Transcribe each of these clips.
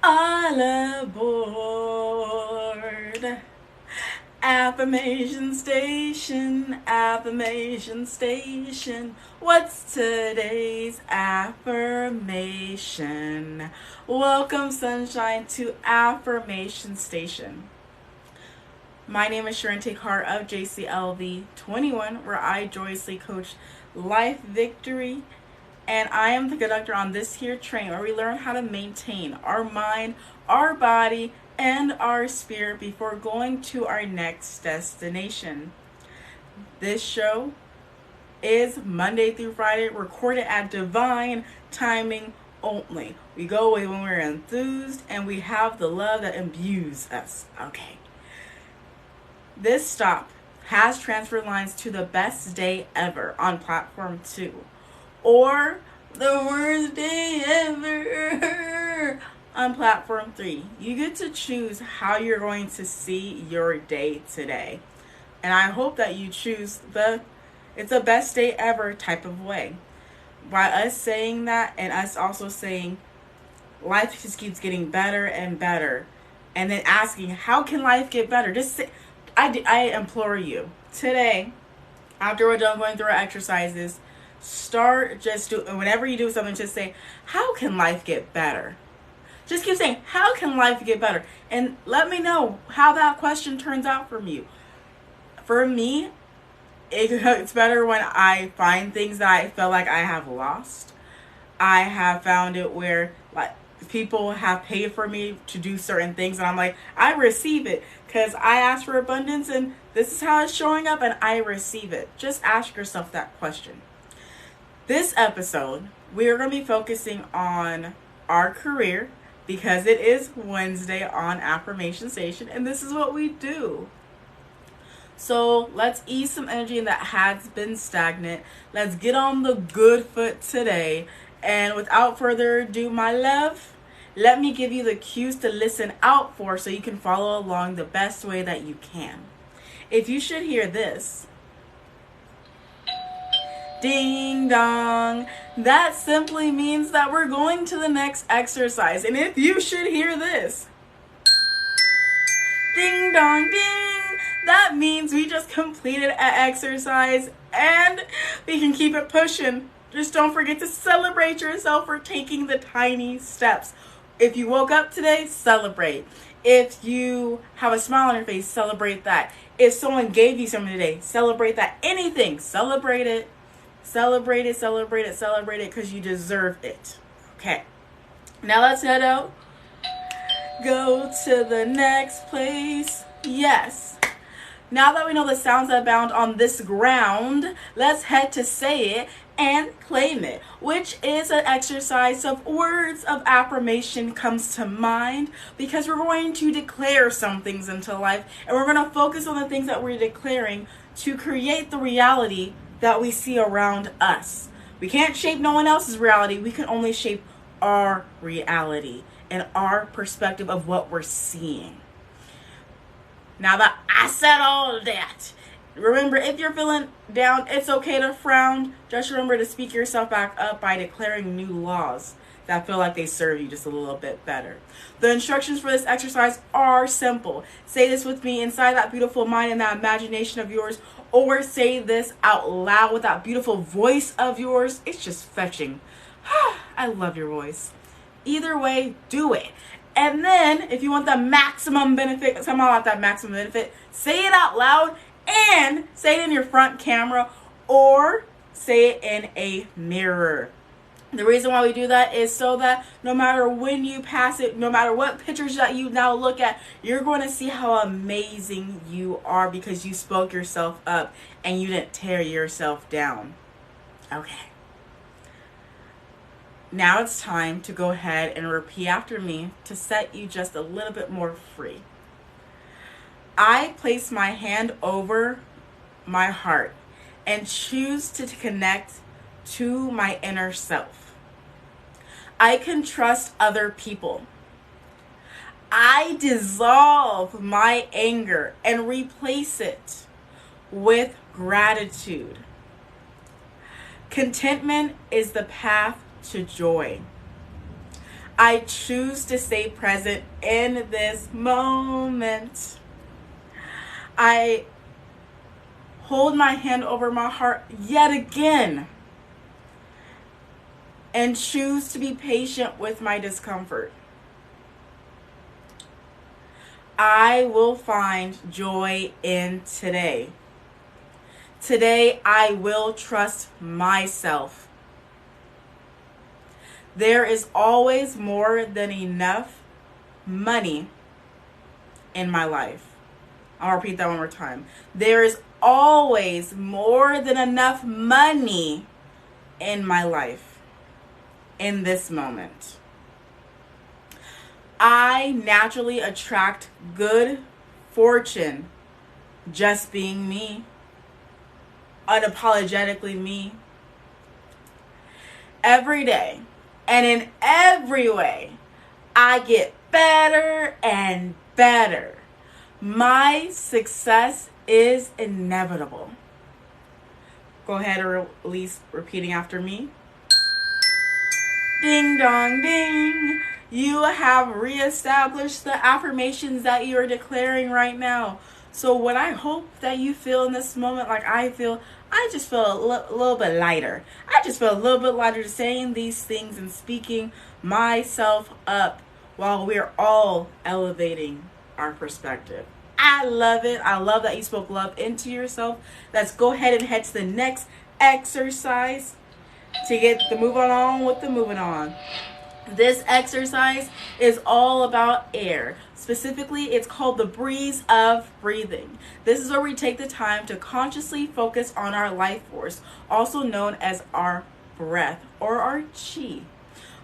All aboard. Affirmation Station, Affirmation Station. What's today's affirmation? Welcome, sunshine, to Affirmation Station. My name is Charente of JCLV 21, where I joyously coach life victory. And I am the conductor on this here train where we learn how to maintain our mind, our body, and our spirit before going to our next destination. This show is Monday through Friday, recorded at divine timing only. We go away when we're enthused and we have the love that imbues us. Okay. This stop has transfer lines to the best day ever on platform 2. Or the worst day ever on platform 3. You get to choose how you're going to see your day today. And I hope that you choose it's the best day ever type of way. By us saying that and us also saying life just keeps getting better and better. And then asking, how can life get better? Just say, I implore you, today, after we're done going through our exercises, start just whenever you do something, just say, how can life get better? Just keep saying, how can life get better? And let me know how that question turns out from you. For me, it's better when I find things that I feel like I have lost. I have found it where people have paid for me to do certain things, and I'm like, I receive it because I asked for abundance and this is how it's showing up and I receive it. Just ask yourself that question. This episode, we are going to be focusing on our career because it is Wednesday on Affirmation Station, and this is what we do. So let's ease some energy that has been stagnant. Let's get on the good foot today. And without further ado, my love, let me give you the cues to listen out for so you can follow along the best way that you can. If you should hear this, ding dong, that simply means that we're going to the next exercise. And if you should hear this, ding dong ding, that means we just completed an exercise and we can keep it pushing. Just don't forget to celebrate yourself for taking the tiny steps. If you woke up today, celebrate. If you have a smile on your face, celebrate that. If someone gave you something today, celebrate that. Anything, celebrate it. Celebrate it, celebrate it, celebrate it, because you deserve it. Okay. Now let's head out. Go to the next place. Yes. Now that we know the sounds that abound on this ground, let's head to say it and claim it, which is an exercise of words of affirmation comes to mind because we're going to declare some things into life and we're going to focus on the things that we're declaring to create the reality that we see around us. We can't shape no one else's reality. We can only shape our reality and our perspective of what we're seeing. Now that I said all that, remember, if you're feeling down, it's okay to frown. Just remember to speak yourself back up by declaring new laws that feel like they serve you just a little bit better. The instructions for this exercise are simple. Say this with me inside that beautiful mind and that imagination of yours, or say this out loud with that beautiful voice of yours. It's just fetching. I love your voice. Either way, do it. And then, if you want the maximum benefit, somehow want that maximum benefit, say it out loud and say it in your front camera or say it in a mirror. The reason why we do that is so that no matter when you pass it, no matter what pictures that you now look at, you're going to see how amazing you are because you spoke yourself up and you didn't tear yourself down. Okay. Now it's time to go ahead and repeat after me to set you just a little bit more free. I place my hand over my heart and choose to connect to my inner self. I can trust other people. I dissolve my anger and replace it with gratitude. Contentment is the path to joy. I choose to stay present in this moment. I hold my hand over my heart yet again and choose to be patient with my discomfort. I will find joy in today. Today, I will trust myself. There is always more than enough money in my life. I'll repeat that one more time. There is always more than enough money in my life in this moment. I naturally attract good fortune just being me, unapologetically me. Every day and in every way, I get better and better. My success is inevitable. Go ahead and release repeating after me. Ding dong ding. You have reestablished the affirmations that you are declaring right now. So what I hope that you feel in this moment, like I feel, I just feel a little bit lighter. I just feel a little bit lighter saying these things and speaking myself up while we're all elevating our perspective. I love it. I love that you spoke love into yourself. Let's go ahead and head to the next exercise to get the moving on with the moving on. This exercise is all about air. Specifically, it's called the breeze of breathing. This is where we take the time to consciously focus on our life force, also known as our breath or our chi.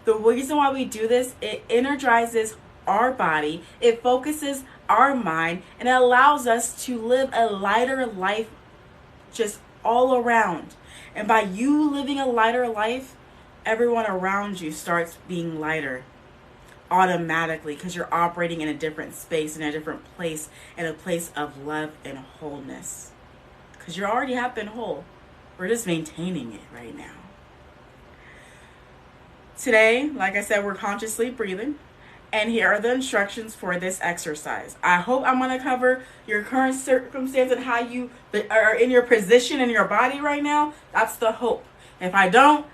The reason why we do this, it energizes our body, it focuses our mind, and it allows us to live a lighter life just all around. And by you living a lighter life, everyone around you starts being lighter automatically because you're operating in a different space, in a different place, in a place of love and wholeness. Because you already have been whole. We're just maintaining it right now. Today, like I said, we're consciously breathing. And here are the instructions for this exercise. I hope I'm going to cover your current circumstance and how you are in your position in your body right now. That's the hope. If I don't,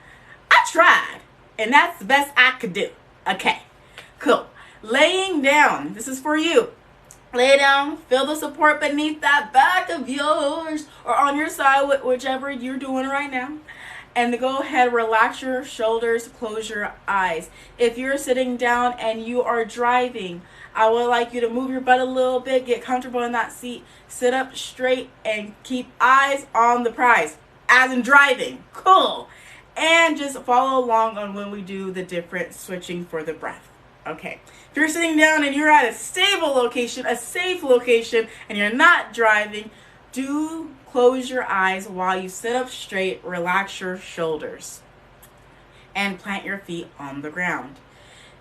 I tried. And that's the best I could do. Okay, cool. Laying down. This is for you. Lay down. Feel the support beneath that back of yours or on your side, whichever you're doing right now. And to go ahead, relax your shoulders, close your eyes. If you're sitting down and you are driving, I would like you to move your butt a little bit, get comfortable in that seat, sit up straight, and keep eyes on the prize, as in driving. Cool. And just follow along on when we do the different switching for the breath. Okay. If you're sitting down and you're at a stable location, a safe location, and you're not driving, do close your eyes while you sit up straight, relax your shoulders, and plant your feet on the ground.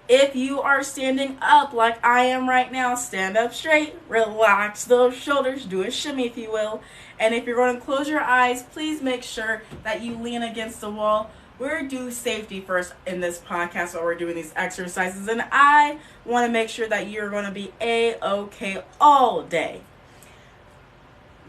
If you are standing up like I am right now, stand up straight, relax those shoulders, do a shimmy if you will. And if you're going to close your eyes, please make sure that you lean against the wall. We're doing safety first in this podcast while we're doing these exercises, and I want to make sure that you're going to be A-okay all day.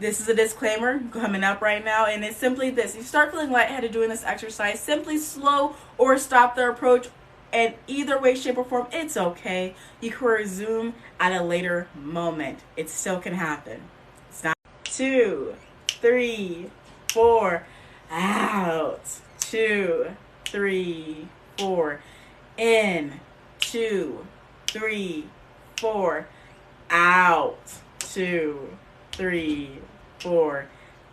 This is a disclaimer coming up right now, and it's simply this. You start feeling lightheaded doing this exercise, simply slow or stop the approach, and either way, shape, or form, it's okay. You can resume at a later moment. It still can happen. It's not 2, 3, 4, out. 2, 3, 4, in. 2, 3, 4, out. 2, 3, 4,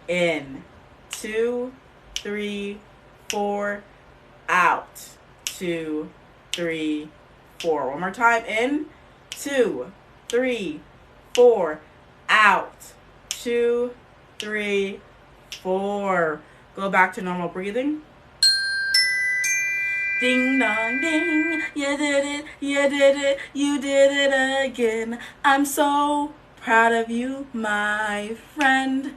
in. 2, 3, 4, out. 2, 3, 4. One more time. In. 2, 3, 4, out. 2, 3, 4. Go back to normal breathing. Ding dong ding, you did it, you did it, you did it again. I'm so proud of you, my friend.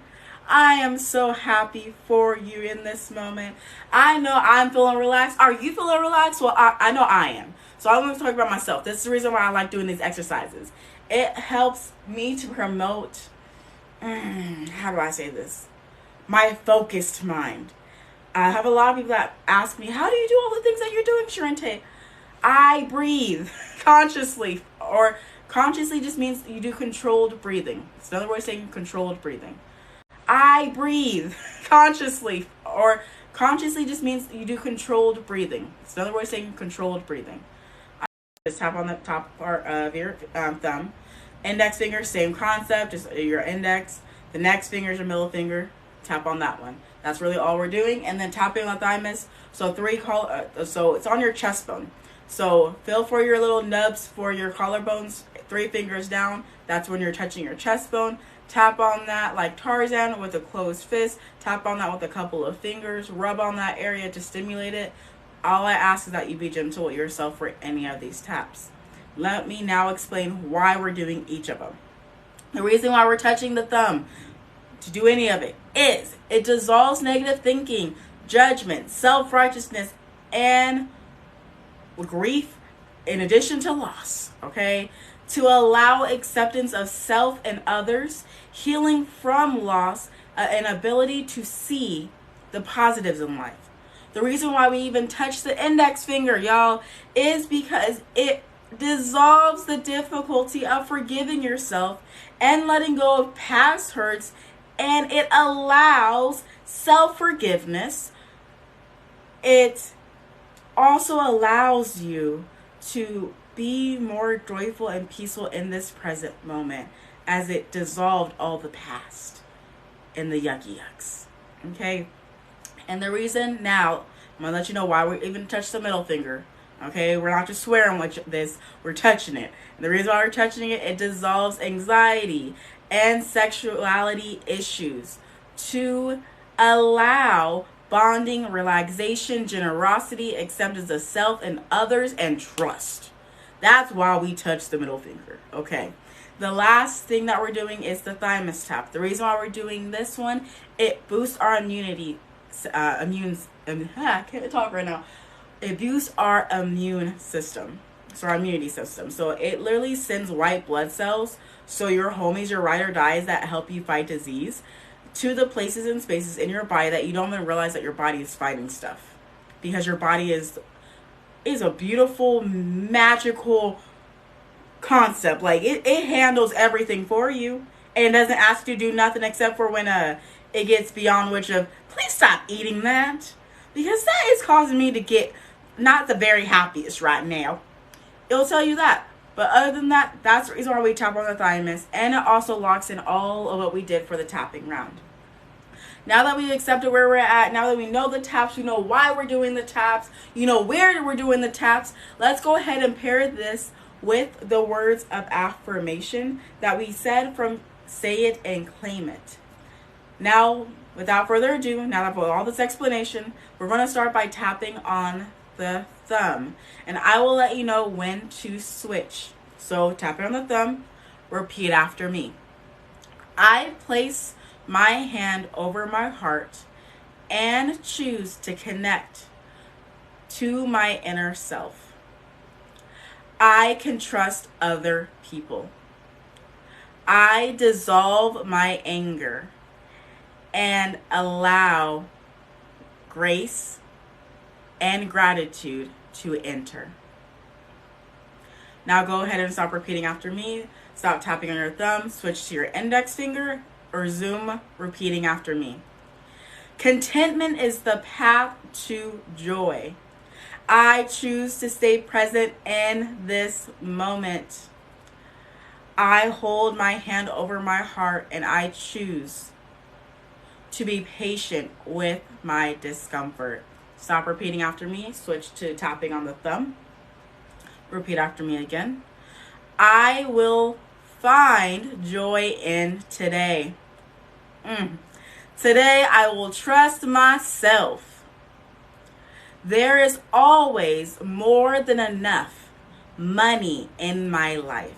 I am so happy for you in this moment. I know I'm feeling relaxed. Are you feeling relaxed? Well, I know I am. So I'm going to talk about myself. This is the reason why I like doing these exercises. It helps me to promote, how do I say this? My focused mind. I have a lot of people that ask me, how do you do all the things that you're doing, Charente? I breathe consciously, or consciously just means you do controlled breathing. It's another way of saying controlled breathing. I breathe consciously, or consciously just means you do controlled breathing. It's another way of saying controlled breathing. Just tap on the top part of your thumb. Index finger, same concept, just your index. The next finger is your middle finger. Tap on that one. That's really all we're doing. And then tapping on the thymus. So so it's on your chest bone. So feel for your little nubs for your collarbones. 3 fingers down. That's when you're touching your chest bone. Tap on that like Tarzan with a closed fist. Tap on that with a couple of fingers. Rub on that area to stimulate it. All I ask is that you be gentle with yourself for any of these taps. Let me now explain why we're doing each of them. The reason why we're touching the thumb to do any of it is it dissolves negative thinking, judgment, self-righteousness, and grief in addition to loss, okay? To allow acceptance of self and others, healing from loss, an ability to see the positives in life. The reason why we even touch the index finger, y'all, is because it dissolves the difficulty of forgiving yourself and letting go of past hurts, and it allows self-forgiveness. It also allows you to be more joyful and peaceful in this present moment as it dissolved all the past and the yucky yucks. Okay? And the reason now, I'm going to let you know why we even touch the middle finger. Okay? We're not just swearing with this. We're touching it. And the reason why we're touching it, it dissolves anxiety and sexuality issues to allow bonding, relaxation, generosity, acceptance of self and others, and trust. That's why we touch the middle finger. Okay. The last thing that we're doing is the thymus tap. The reason why we're doing this one, it boosts our immunity. I can't talk right now. It boosts our immune system. So our immunity system. So it literally sends white blood cells. So your homies, your ride or dies that help you fight disease, to the places and spaces in your body that you don't even realize that your body is fighting stuff. Because your body is a beautiful, magical concept. Like it handles everything for you and doesn't ask you to do nothing except for when it gets beyond which of, please stop eating that, because that is causing me to get not the very happiest right now. It'll tell you that. But other than that, that's the reason why we tap on the thymus, and it also locks in all of what we did for the tapping round. Now that we've accepted where we're at, now that we know the taps, we know why we're doing the taps, you know where we're doing the taps, let's go ahead and pair this with the words of affirmation that we said from Say It and Claim It. Now, without further ado, now that I've put all this explanation, we're going to start by tapping on the thumb. And I will let you know when to switch. So tap it on the thumb, repeat after me. I place my hand over my heart and choose to connect to my inner self. I can trust other people. I dissolve my anger and allow grace and gratitude to enter. Now go ahead and stop repeating after me. Stop tapping on your thumb, switch to your index finger, or zoom repeating after me. Contentment is the path to joy. I choose to stay present in this moment. I hold my hand over my heart and I choose to be patient with my discomfort. Stop repeating after me. Switch to tapping on the thumb. Repeat after me again. I will find joy in today. Today I will trust myself. There is always more than enough money in my life.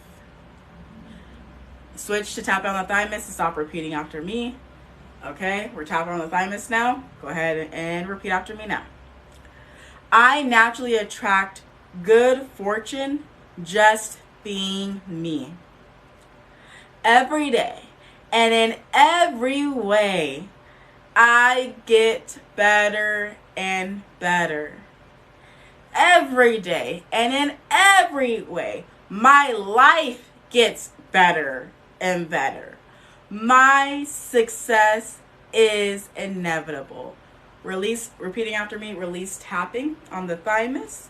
Switch to tapping on the thymus and stop repeating after me. Okay, we're tapping on the thymus now. Go ahead and repeat after me now. I naturally attract good fortune just being me. Every day and in every way, I get better and better. Every day and in every way, my life gets better and better. My success is inevitable. Repeating after me, release tapping on the thymus.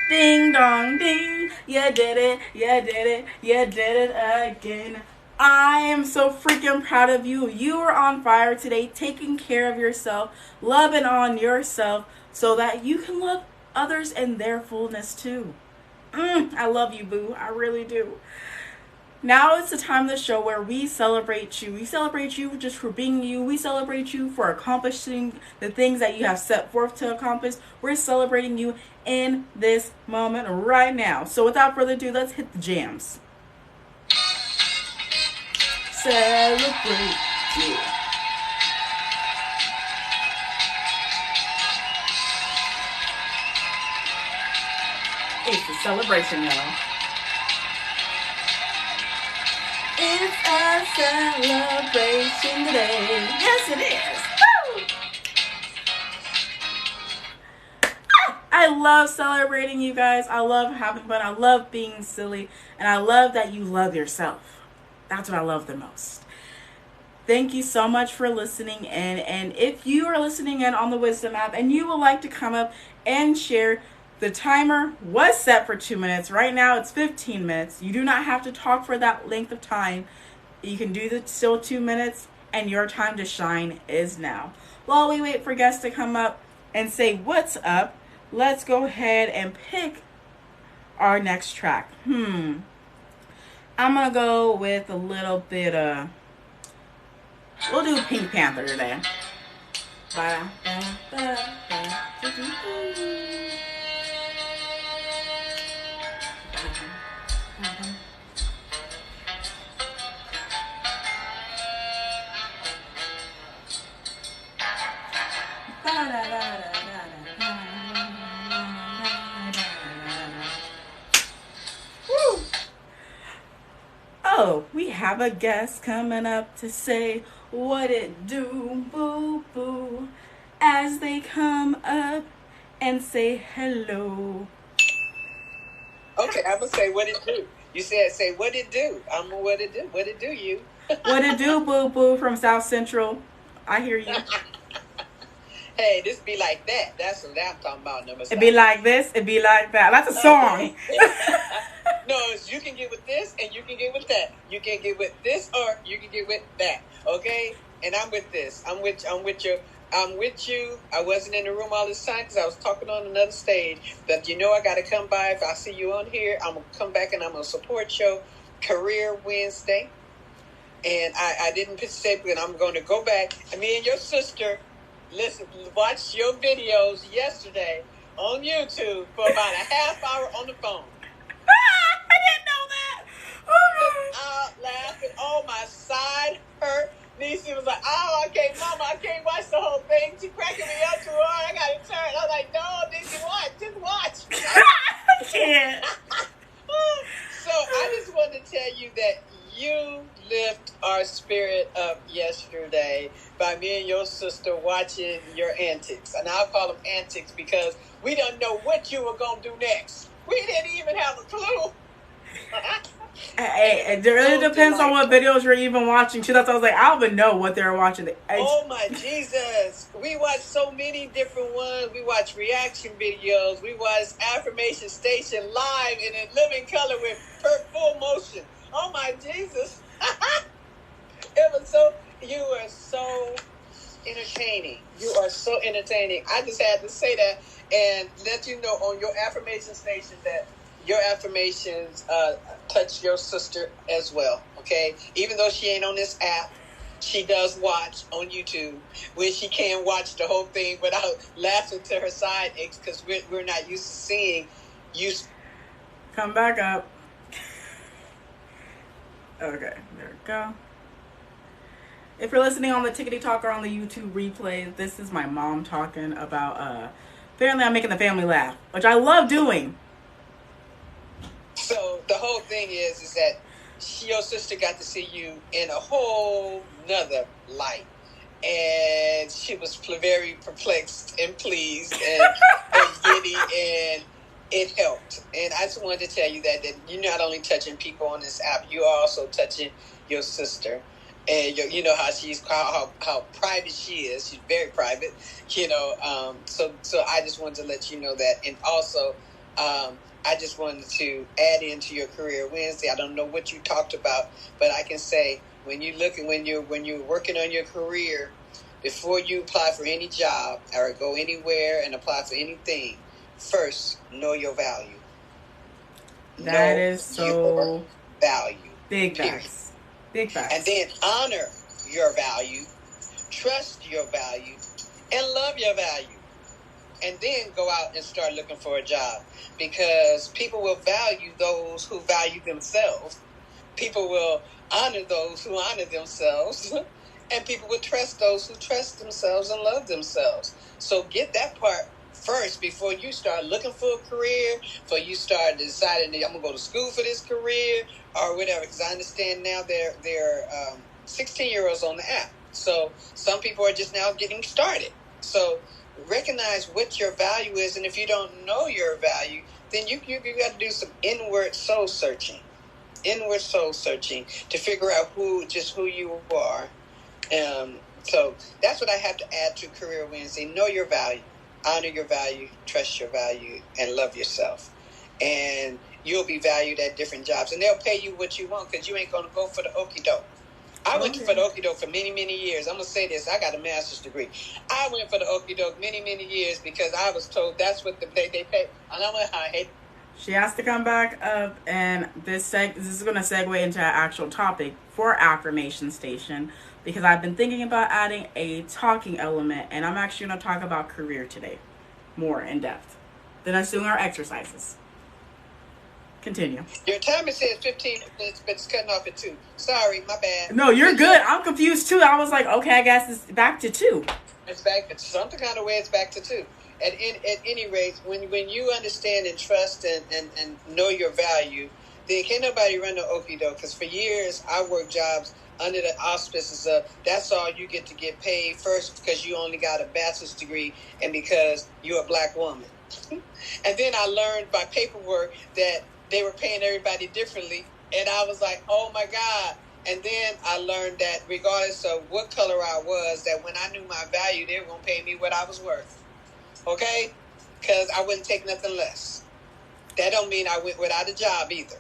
Ding dong ding, you did it, you did it, you did it again. I am so freaking proud of you. You are on fire today, taking care of yourself, loving on yourself so that you can love others in their fullness too. I love you, boo. I really do. Now it's the time of the show where we celebrate you. We celebrate you just for being you. We celebrate you for accomplishing the things that you have set forth to accomplish. We're celebrating you in this moment right now. So without further ado, let's hit the jams. Celebrate you. It's a celebration, y'all. It's a celebration today. Yes, it is. Woo! I love celebrating you guys. I love having fun. I love being silly. And I love that you love yourself. That's what I love the most. Thank you so much for listening in. And if you are listening in on the Wisdom app and you would like to come up and share, the timer was set for 2 minutes. Right now it's 15 minutes. You do not have to talk for that length of time. You can do the still 2 minutes, and your time to shine is now. While we wait for guests to come up and say what's up, let's go ahead and pick our next track. I'm gonna go with a little bit of, we'll do Pink Panther today. Oh, we have a guest coming up to say what it do, boo boo, as they come up and say hello. Okay, I'm gonna say what it do. You said say what it do. I'm gonna what it do. What it do, you? What it do, boo boo from South Central. I hear you. Hey, this be like that. That's what I'm talking about. No mistake. It be like this, it be like that. That's a song. No, you can get with this and you can get with that. You can get with this or you can get with that. Okay? And I'm with this. I'm with you. I wasn't in the room all this time because I was talking on another stage. But you know I got to come by. If I see you on here, I'm going to come back and I'm going to support your Career Wednesday. And I didn't participate, but I'm going to go back. And me and your sister, watch your videos yesterday on YouTube for about a half hour on the phone. I didn't know that. Oh, out laughing. Oh, my side hurt. Niecy was like, oh, Mama, I can't watch the whole thing. She cracking me up too hard. I got to turn. I was like, no, Niecy, watch. Just watch. I can't. So I just wanted to tell you that you lift our spirit up yesterday by me and your sister watching your antics. And I'll call them antics because we don't know what you were going to do next. We didn't even have a clue. It really depends on what videos you're even watching too. That's why I was like, I don't even know what they're watching. Oh my Jesus. We watch so many different ones. We watch reaction videos. We watch Affirmation Station live and in living color with full motion. Oh my Jesus. You are so entertaining. You are so entertaining. I just had to say that and let you know on your affirmation station that your affirmations touch your sister as well, okay? Even though she ain't on this app, she does watch on YouTube when she can watch the whole thing without laughing to her side aches because we're not used to seeing you. Come back up. Okay, there we go. If you're listening on the Tickety Talk or on the YouTube replay, this is my mom talking about Apparently, I'm making the family laugh, which I love doing. So the whole thing is that your sister got to see you in a whole nother light. And she was very perplexed and pleased and giddy, and it helped. And I just wanted to tell you that you're not only touching people on this app, you're also touching your sister. And you know how she's how private she is. She's very private, So I just wanted to let you know that. And also, I just wanted to add into your Career Wednesday. I don't know what you talked about, but I can say when you're working on your career, before you apply for any job or go anywhere and apply for anything, first know your value. That is so value. Big facts. Big facts. And then honor your value, trust your value, and love your value. And then go out and start looking for a job, because people will value those who value themselves. People will honor those who honor themselves. And people will trust those who trust themselves and love themselves. So get that part first before you start looking for a career, before you start deciding that I'm going to go to school for this career or whatever. Because I understand now there are 16-year-olds on the app. So some people are just now getting started. So recognize what your value is. And if you don't know your value, then you got to do some inward soul searching to figure out who you are. So that's what I have to add to Career Wednesday. Know your value, honor your value, trust your value, and love yourself. And you'll be valued at different jobs. And they'll pay you what you want, because you ain't going to go for the okie doke. I went for the okie doke for many, many years. I'm going to say this. I got a master's degree. I went for the okie doke many, many years because I was told that's what they pay. And I went, I hate. She has to come back up, and this is going to segue into our actual topic for Affirmation Station, because I've been thinking about adding a talking element, and I'm actually going to talk about career today, more in depth. Then I'm doing our exercises. Continue. Your timer says 15 minutes, but it's cutting off at 2. Sorry, my bad. No, you're good. I'm confused too. I was like, okay, I guess it's back to 2. It's back. It's some kind of way. It's back to 2. At any rate, when you understand and trust and know your value, then can't nobody run the okie doke. Because for years I worked jobs under the auspices of that's all you get to get paid, first because you only got a bachelor's degree and because you're a black woman. And then I learned by paperwork that they were paying everybody differently, and I was like, oh my God. And then I learned that regardless of what color I was, that when I knew my value, they were going to pay me what I was worth. Okay? Because I wouldn't take nothing less. That don't mean I went without a job either.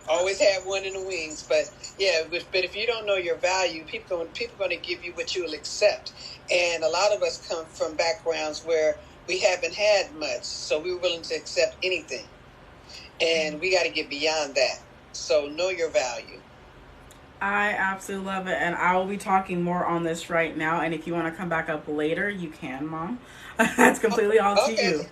Always had one in the wings. But yeah, but if you don't know your value, people are going to give you what you'll accept. And a lot of us come from backgrounds where we haven't had much, so we were willing to accept anything. And we got to get beyond that. So know your value. I absolutely love it, and I will be talking more on this right now. And if you want to come back up later, you can, Mom. That's completely all to you.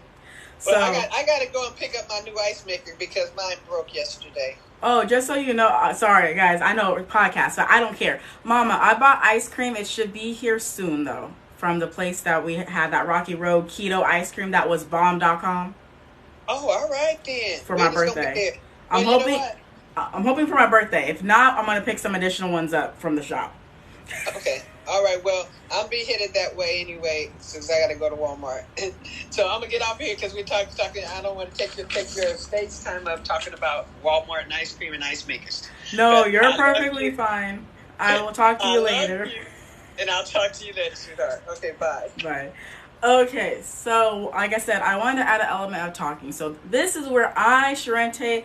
So I got to go and pick up my new ice maker because mine broke yesterday. Oh, just so you know, sorry guys, I know it's podcast, but I don't care. Mama, I bought ice cream. It should be here soon though, from the place that we had that Rocky Road keto ice cream that was bomb.com. Oh, all right then. For my birthday. I'm hoping for my birthday. If not, I'm going to pick some additional ones up from the shop. Okay. All right. Well, I'll be headed that way anyway, since I got to go to Walmart. So I'm going to get off here because we're talking. I don't want to take your stage time up talking about Walmart and ice cream and ice makers. No, but you're perfectly fine. I will talk to you later. And I'll talk to you later, sweetheart. Okay, bye. Bye. Okay, so like I said, I wanted to add an element of talking. So this is where I, Charente,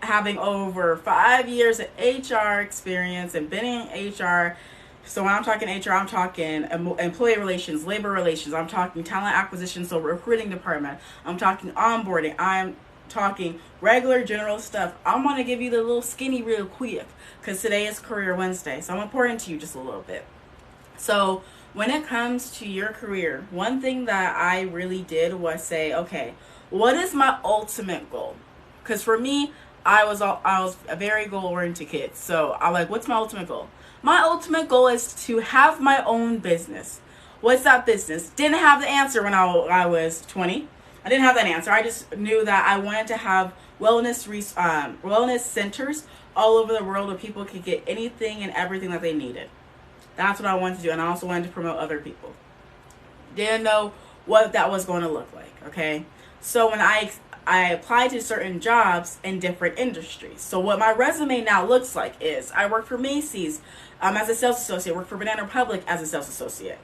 having over 5 years of HR experience and been in HR. So when I'm talking HR, I'm talking employee relations, labor relations. I'm talking talent acquisition, so recruiting department. I'm talking onboarding. I'm talking regular general stuff. I'm going to give you the little skinny real quick because today is Career Wednesday. So I'm going to pour into you just a little bit. So when it comes to your career, one thing that I really did was say, okay, what is my ultimate goal? Because for me, I was a very goal-oriented kid. So I'm like, what's my ultimate goal? My ultimate goal is to have my own business. What's that business? Didn't have the answer when I was 20. I didn't have that answer. I just knew that I wanted to have wellness centers all over the world where people could get anything and everything that they needed. That's what I wanted to do. And I also wanted to promote other people. Didn't know what that was going to look like, okay? So when I applied to certain jobs in different industries. So what my resume now looks like is I work for Macy's as a sales associate, worked for Banana Republic as a sales associate,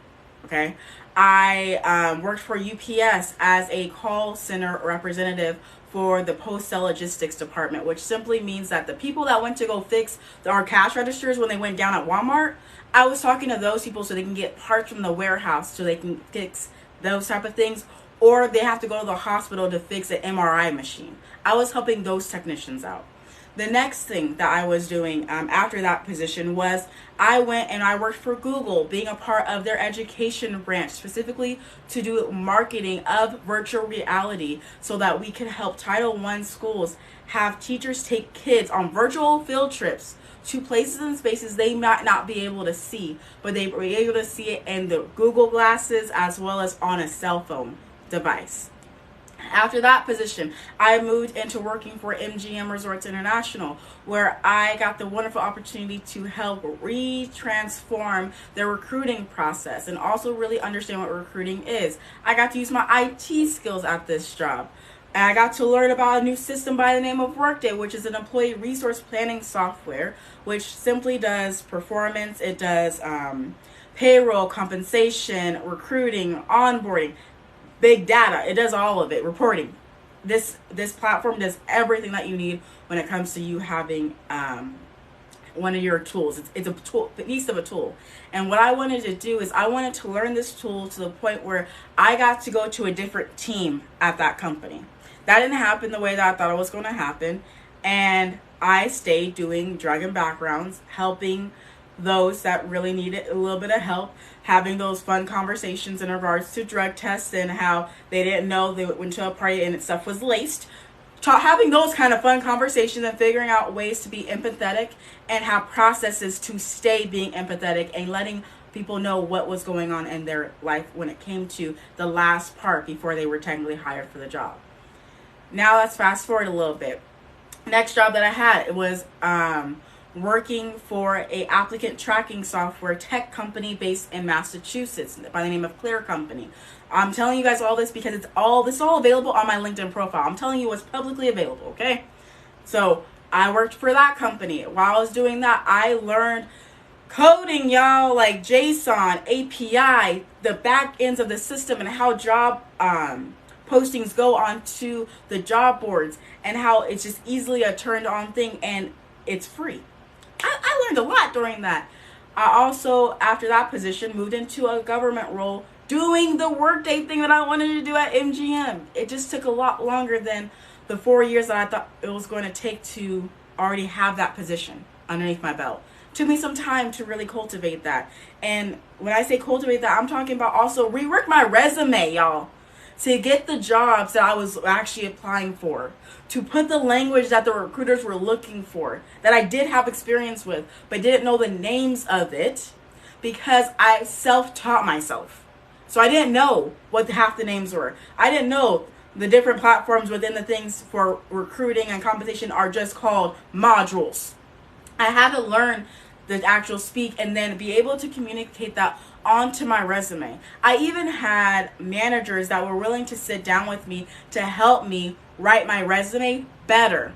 okay? I worked for UPS as a call center representative for the post-sale logistics department, which simply means that the people that went to go fix our cash registers when they went down at Walmart, I was talking to those people so they can get parts from the warehouse so they can fix those type of things, or they have to go to the hospital to fix an MRI machine. I was helping those technicians out. The next thing that I was doing after that position was I went and I worked for Google, being a part of their education branch, specifically to do marketing of virtual reality so that we can help Title I schools have teachers take kids on virtual field trips to places and spaces they might not be able to see, but they were able to see it in the Google glasses as well as on a cell phone device. After that position, I moved into working for MGM Resorts International, where I got the wonderful opportunity to help re-transform their recruiting process and also really understand what recruiting is. I got to use my IT skills at this job. And I got to learn about a new system by the name of Workday, which is an employee resource planning software, which simply does performance. It does payroll, compensation, recruiting, onboarding, big data. It does all of it, reporting. This platform does everything that you need when it comes to you having one of your tools. It's a tool, a piece of a tool. And what I wanted to do is I wanted to learn this tool to the point where I got to go to a different team at that company. That didn't happen the way that I thought it was going to happen. And I stayed doing drug and backgrounds, helping those that really needed a little bit of help, having those fun conversations in regards to drug tests and how they didn't know they went to a party and stuff was laced. Having those kind of fun conversations and figuring out ways to be empathetic and have processes to stay being empathetic and letting people know what was going on in their life when it came to the last part before they were technically hired for the job. Now let's fast forward a little bit. Next job that I had, it was working for a applicant tracking software tech company based in Massachusetts by the name of Clear Company. I'm telling you guys all this because this is all available on my LinkedIn profile. I'm telling you what's publicly available, okay? So I worked for that company. While I was doing that, I learned coding, y'all, like JSON, API, the back ends of the system, and how job postings go onto the job boards, and how it's just easily a turned on thing, and it's free. I learned a lot during that. I also, after that position, moved into a government role doing the workday thing that I wanted to do at MGM. It just took a lot longer than the 4 years that I thought it was going to take to already have that position underneath my belt. It took me some time to really cultivate that. And when I say cultivate that, I'm talking about also rework my resume, y'all, to get the jobs that I was actually applying for, to put the language that the recruiters were looking for, that I did have experience with, but didn't know the names of it because I self-taught myself. So I didn't know what half the names were. I didn't know the different platforms within the things for recruiting and compensation are just called modules. I had to learn the actual speak and then be able to communicate that onto my resume. I even had managers that were willing to sit down with me to help me write my resume better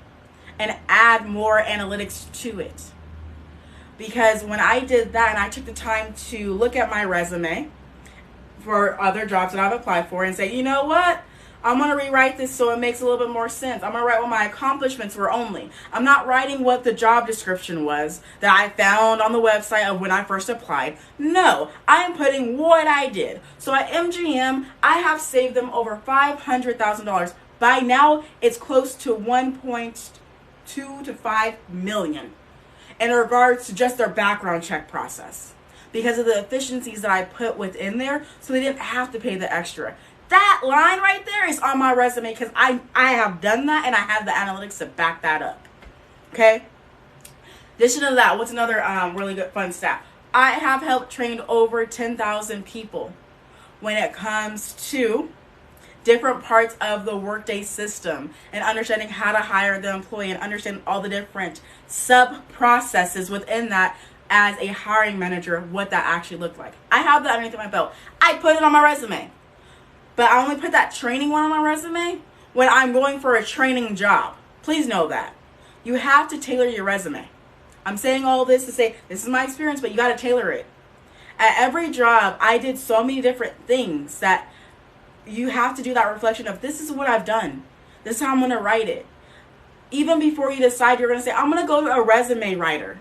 and add more analytics to it. Because when I did that and I took the time to look at my resume for other jobs that I've applied for and say, you know what? I'm going to rewrite this so it makes a little bit more sense. I'm going to write what my accomplishments were only. I'm not writing what the job description was that I found on the website of when I first applied. No, I am putting what I did. So at MGM, I have saved them over $500,000. By now, it's close to 1.2 to 5 million in regards to just their background check process because of the efficiencies that I put within there, so they didn't have to pay the extra. That line right there is on my resume because I have done that and I have the analytics to back that up. Okay? Addition to that, what's another really good fun stat? I have helped train over 10,000 people when it comes to different parts of the workday system and understanding how to hire the employee and understanding all the different sub processes within that as a hiring manager, what that actually looked like. I have that underneath my belt. I put it on my resume, but I only put that training one on my resume when I'm going for a training job. Please know that. You have to tailor your resume. I'm saying all this to say this is my experience, but you got to tailor it. At every job, I did so many different things that you have to do that reflection of, this is what I've done. This is how I'm going to write it. Even before you decide, you're going to say, I'm going to go to a resume writer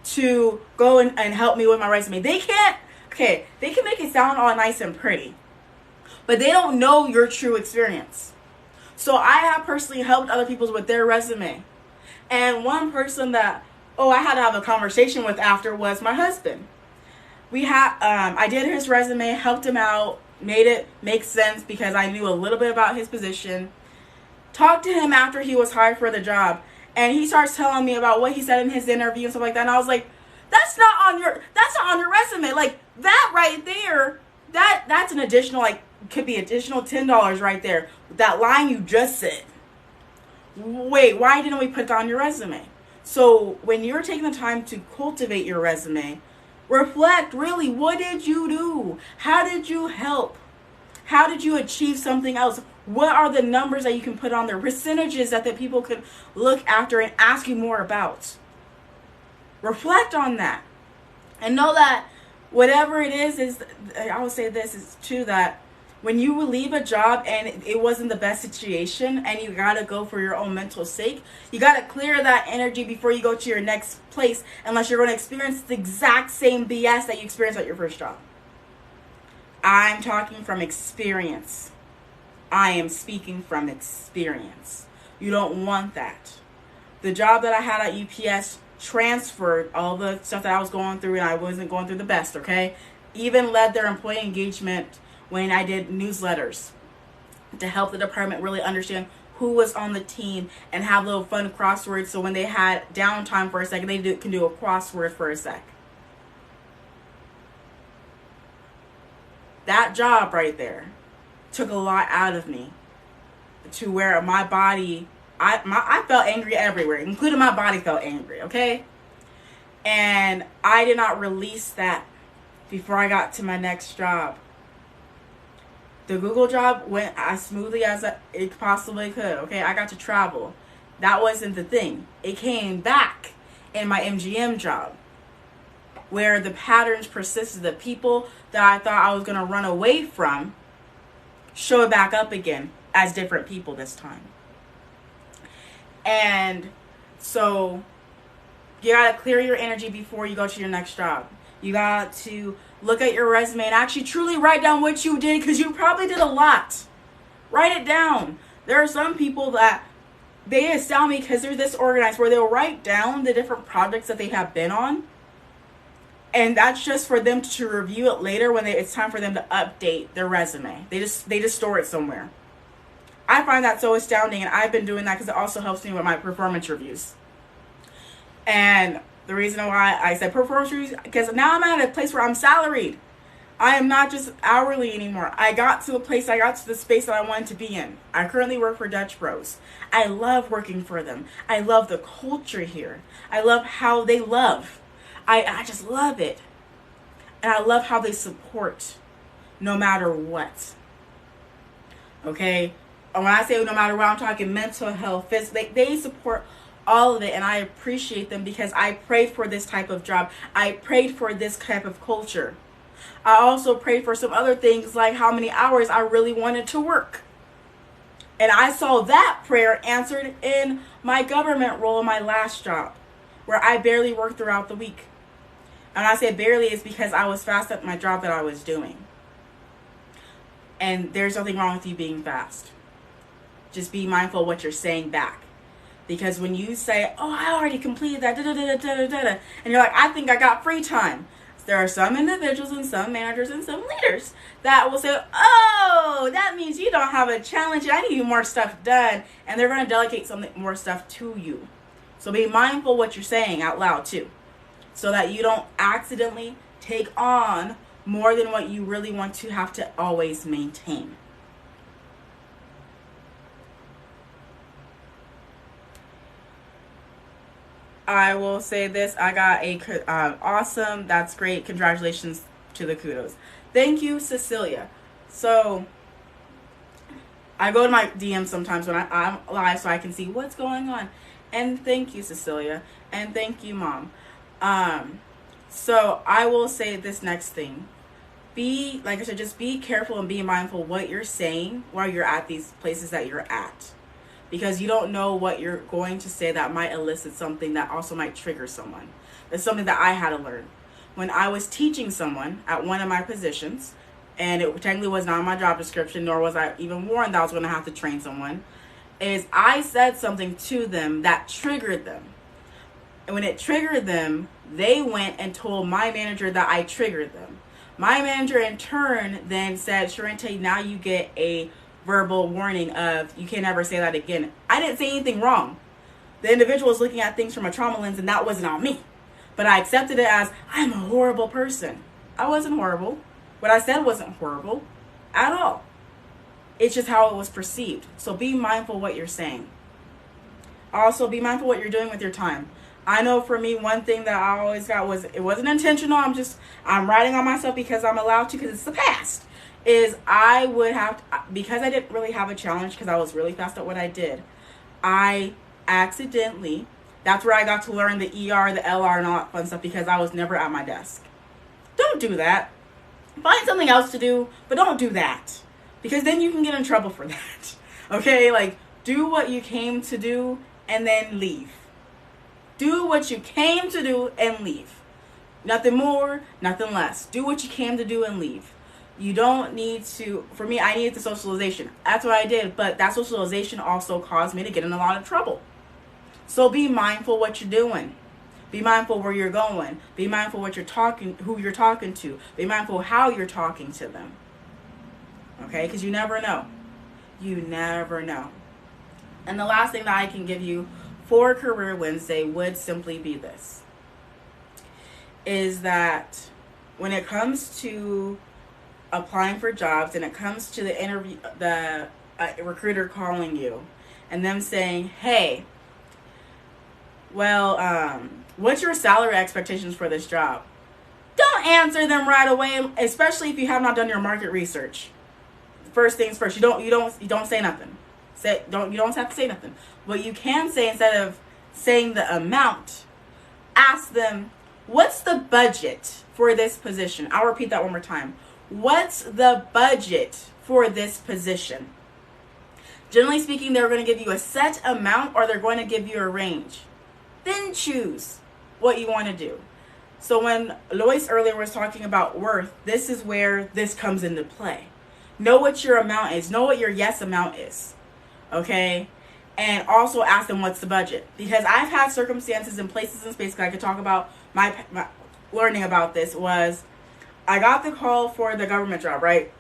to go and help me with my resume. They can make it sound all nice and pretty, but they don't know your true experience. So I have personally helped other people with their resume. And one person that, I had to have a conversation with after was my husband. I did his resume, helped him out, made it make sense because I knew a little bit about his position. Talked to him after he was hired for the job, and he starts telling me about what he said in his interview and stuff like that. And I was like, that's not on your resume. Like, that right there, that's an additional, could be additional $10 right there. That line you just said. Wait, why didn't we put that on your resume? So when you're taking the time to cultivate your resume, reflect, really, what did you do? How did you help? How did you achieve something else? What are the numbers that you can put on there? Percentages that the people can look after and ask you more about. Reflect on that. And know that whatever it is, I would say this is true, that when you will leave a job and it wasn't the best situation and you got to go for your own mental sake, you got to clear that energy before you go to your next place, unless you're going to experience the exact same BS that you experienced at your first job. I'm talking from experience. I am speaking from experience. You don't want that. The job that I had at UPS transferred all the stuff that I was going through, and I wasn't going through the best, okay? Even led their employee engagement when I did newsletters to help the department really understand who was on the team and have little fun crosswords, so when they had downtime for a second, they can do a crossword for a sec. That job right there took a lot out of me, to where my body, I felt angry everywhere, including my body felt angry, okay? And I did not release that before I got to my next job. The Google job went as smoothly as it possibly could, okay? I got to travel. That wasn't the thing. It came back in my MGM job, where the patterns persisted. The people that I thought I was going to run away from showed back up again as different people this time. And so you got to clear your energy before you go to your next job. You got to look at your resume and actually truly write down what you did, because you probably did a lot. Write it down. There are some people that they astound me because they're this organized, where they'll write down the different projects that they have been on. And that's just for them to review it later when it's time for them to update their resume. They just store it somewhere. I find that so astounding, and I've been doing that because it also helps me with my performance reviews. And the reason why I said performance reviews, because now I'm at a place where I'm salaried. I am not just hourly anymore. I got to the space that I wanted to be in. I currently work for Dutch Bros. I love working for them. I love the culture here. I love how they love. I just love it. And I love how they support no matter what. Okay? When I say no matter what, I'm talking mental health, physical. They support all of it, and I appreciate them because I prayed for this type of job. I prayed for this type of culture. I also prayed for some other things, like how many hours I really wanted to work. And I saw that prayer answered in my government role in my last job, where I barely worked throughout the week. And I say barely is because I was fast at my job that I was doing. And there's nothing wrong with you being fast. Just be mindful of what you're saying back. Because when you say, oh, I already completed that, and you're like, I think I got free time. There are some individuals and some managers and some leaders that will say, oh, that means you don't have a challenge. I need more stuff done. And they're going to delegate some more stuff to you. So be mindful what you're saying out loud too, so that you don't accidentally take on more than what you really want to have to always maintain. I will say this. I got a awesome. That's great. Congratulations to the kudos. Thank you, Cecilia. So I go to my DM sometimes when I'm live so I can see what's going on. And thank you, Cecilia. And thank you, Mom. So I will say this next thing. Be, like I said, just be careful and be mindful what you're saying while you're at these places that you're at. Because you don't know what you're going to say that might elicit something that also might trigger someone. That's something that I had to learn. When I was teaching someone at one of my positions, and it technically was not on my job description, nor was I even warned that I was going to have to train someone, is I said something to them that triggered them. And when it triggered them, they went and told my manager that I triggered them. My manager in turn then said, Charente, now you get a verbal warning of you can't ever say that again. I didn't say anything wrong. The individual was looking at things from a trauma lens, and that wasn't on me. But I accepted it as I'm a horrible person. I wasn't horrible. What I said wasn't horrible at all. It's just how it was perceived. So be mindful what you're saying. Also, be mindful what you're doing with your time. I know for me, one thing that I always got was, it wasn't intentional. I'm writing on myself because I'm allowed to, because it's the past. Is I would have to, because I didn't really have a challenge because I was really fast at what I did, I accidentally, that's where I got to learn the ER, the LR, and all that fun stuff, because I was never at my desk. Don't do that. Find something else to do, but don't do that, because then you can get in trouble for that. Okay, like, do what you came to do and then leave. Do what you came to do and leave. Nothing more, nothing less. Do what you came to do and leave. You don't need to, for me, I needed the socialization. That's what I did, but that socialization also caused me to get in a lot of trouble. So be mindful what you're doing. Be mindful where you're going. Be mindful what you're talking, who you're talking to. Be mindful how you're talking to them. Okay, because you never know. You never know. And the last thing that I can give you for Career Wednesday would simply be this. Is that when it comes to applying for jobs, and it comes to the interview, the recruiter calling you and them saying, hey, well, what's your salary expectations for this job? Don't answer them right away, especially if you have not done your market research. First things first, you don't say nothing. You don't have to say nothing. What you can say, instead of saying the amount, ask them, what's the budget for this position? I'll repeat that one more time. What's the budget for this position? Generally speaking, they're going to give you a set amount, or they're going to give you a range. Then choose what you want to do. So when Lois earlier was talking about worth, this is where this comes into play. Know what your amount is. Know what your yes amount is. Okay? And also ask them what's the budget. Because I've had circumstances and places and spaces, I could talk about my learning about this, was I got the call for the government job, right?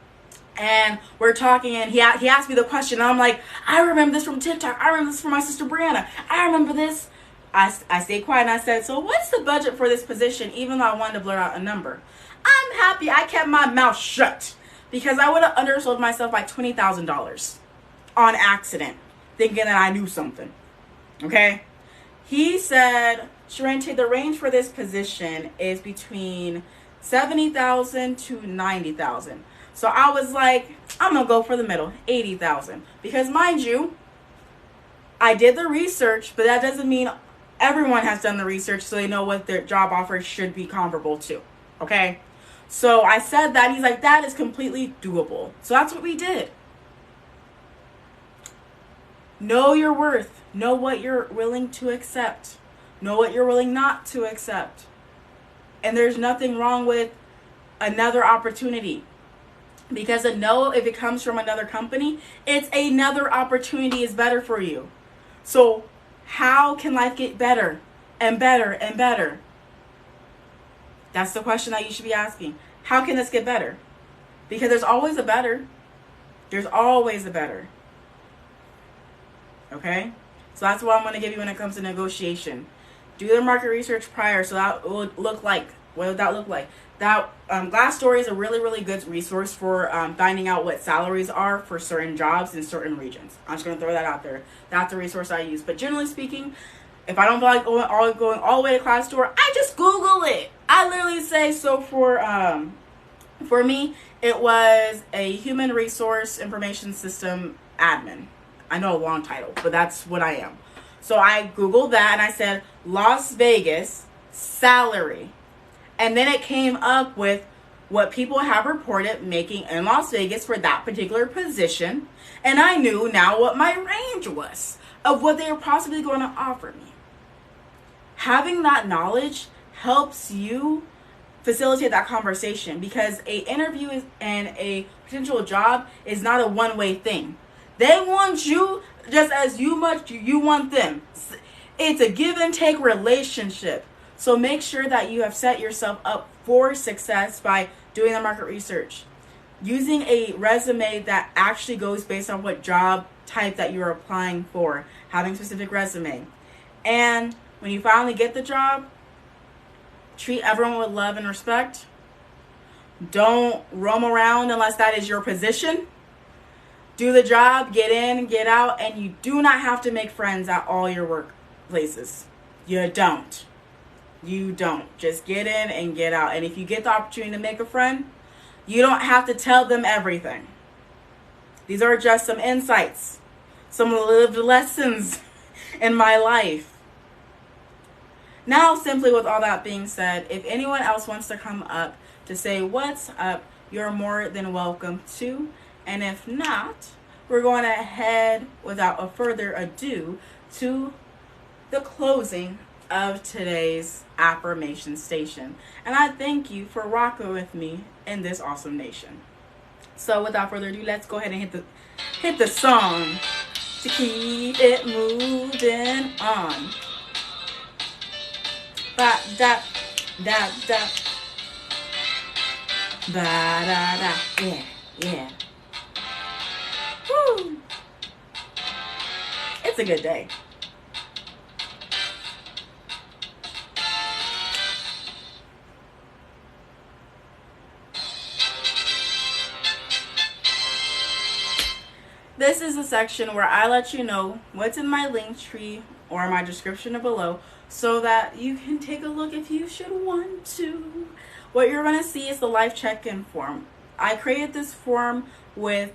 And we're talking, and he asked me the question, and I'm like, I remember this from TikTok. I remember this from my sister Brianna. I remember this. I stayed quiet, and I said, so what's the budget for this position, even though I wanted to blurt out a number? I'm happy I kept my mouth shut, because I would have undersold myself by $20,000 on accident, thinking that I knew something. Okay? He said, Charente, the range for this position is between $70,000 to $90,000. So I was like, I'm going to go for the middle, $80,000. Because mind you, I did the research, but that doesn't mean everyone has done the research so they know what their job offer should be comparable to. Okay? So I said that. He's like, that is completely doable. So that's what we did. Know your worth. Know what you're willing to accept. Know what you're willing not to accept. And there's nothing wrong with another opportunity. Because a no, if it comes from another company, it's another opportunity is better for you. So how can life get better and better and better? That's the question that you should be asking. How can this get better? Because there's always a better. There's always a better. Okay? So that's what I'm going to give you when it comes to negotiation. Do their market research prior, so that would look like, what would that look like? That Glassdoor is a really, really good resource for finding out what salaries are for certain jobs in certain regions. I'm just going to throw that out there. That's the resource I use. But generally speaking, if I don't feel like going all the way to Glassdoor, I just Google it. I literally say, so for me, it was a human resource information system admin. I know a long title, but that's what I am. So I Googled that and I said, Las Vegas salary. And then it came up with what people have reported making in Las Vegas for that particular position. And I knew now what my range was of what they were possibly going to offer me. Having that knowledge helps you facilitate that conversation, because a interview and a potential job is not a one-way thing. They want you just as much you want them. It's a give and take relationship. So make sure that you have set yourself up for success by doing the market research, using a resume that actually goes based on what job type that you're applying for, having a specific resume. And when you finally get the job, treat everyone with love and respect. Don't roam around unless that is your position. Do the job, get in, get out, and you do not have to make friends at all your workplaces. You don't. You don't. Just get in and get out. And if you get the opportunity to make a friend, you don't have to tell them everything. These are just some insights, some lived lessons in my life. Now, simply with all that being said, if anyone else wants to come up to say what's up, you're more than welcome to. And if not, we're going to head without a further ado to the closing of today's Affirmation Station. And I thank you for rocking with me in this awesome nation. So without further ado, let's go ahead and hit the song to keep it moving on. Ba da da da. Ba da da. Yeah, yeah. Woo. It's a good day. This is a section where I let you know what's in my link tree or my description below, so that you can take a look if you should want to. What you're going to see is the life check-in form. I created this form with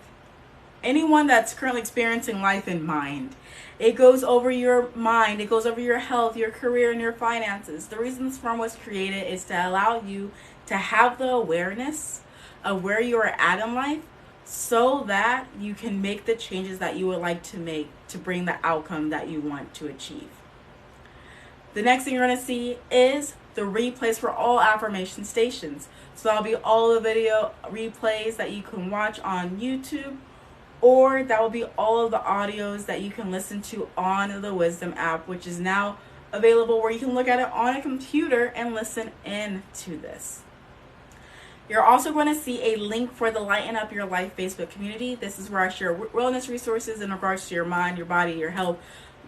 anyone that's currently experiencing life in mind. It goes over your mind, it goes over your health, your career, and your finances. The reason this form was created is to allow you to have the awareness of where you are at in life, so that you can make the changes that you would like to make to bring the outcome that you want to achieve. The next thing you're going to see is the replays for all affirmation stations. So that'll be all the video replays that you can watch on YouTube, or that will be all of the audios that you can listen to on the Wisdom app, which is now available where you can look at it on a computer and listen in to this. You're also going to see a link for the Lighten Up Your Life Facebook community. This is where I share wellness resources in regards to your mind, your body, your health,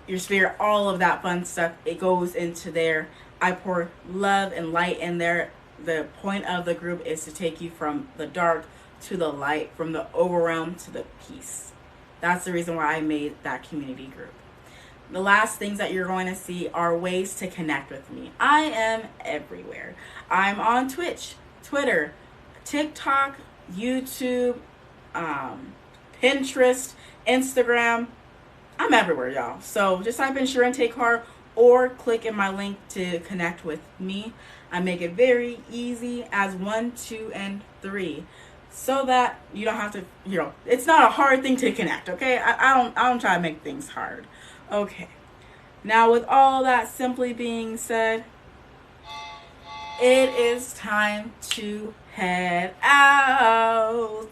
your spirit, all of that fun stuff. It goes into there. I pour love and light in there. The point of the group is to take you from the dark to the light, from the overwhelm to the peace. That's the reason why I made that community group. The last things that you're going to see are ways to connect with me. I am everywhere. I'm on Twitch, Twitter, TikTok, YouTube, Pinterest, Instagram. I'm everywhere, y'all. So just type in Charente or click in my link to connect with me. I make it very easy as 1, 2, and 3, so that you don't have to, it's not a hard thing to connect, okay? I don't try to make things hard. Okay. Now, with all that simply being said, it is time to head out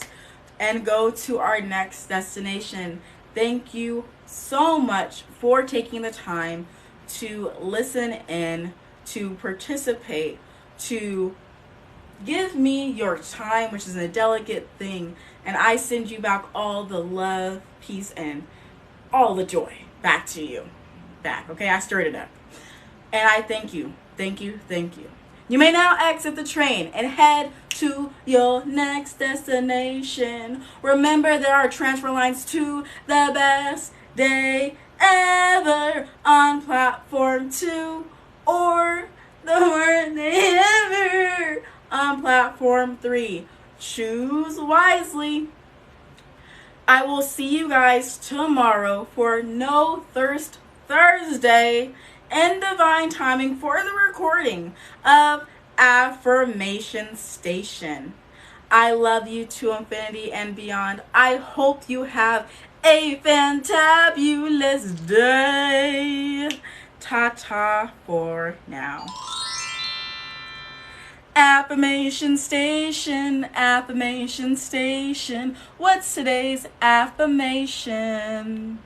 and go to our next destination. Thank you so much for taking the time to listen in, to participate, to give me your time, which is a delicate thing, and I send you back all the love, peace, and all the joy back to you. Okay, I stirred it up. And I thank you. Thank you. Thank you. You may now exit the train and head to your next destination. Remember, there are transfer lines to the best day ever on platform 2 or the worst day ever on platform 3. Choose wisely. I will see you guys tomorrow for No Thirst Thursday and divine timing for the recording of Affirmation Station. I love you to infinity and beyond. I hope you have a fantabulous day. Ta-ta for now. Affirmation Station, Affirmation Station. What's today's affirmation?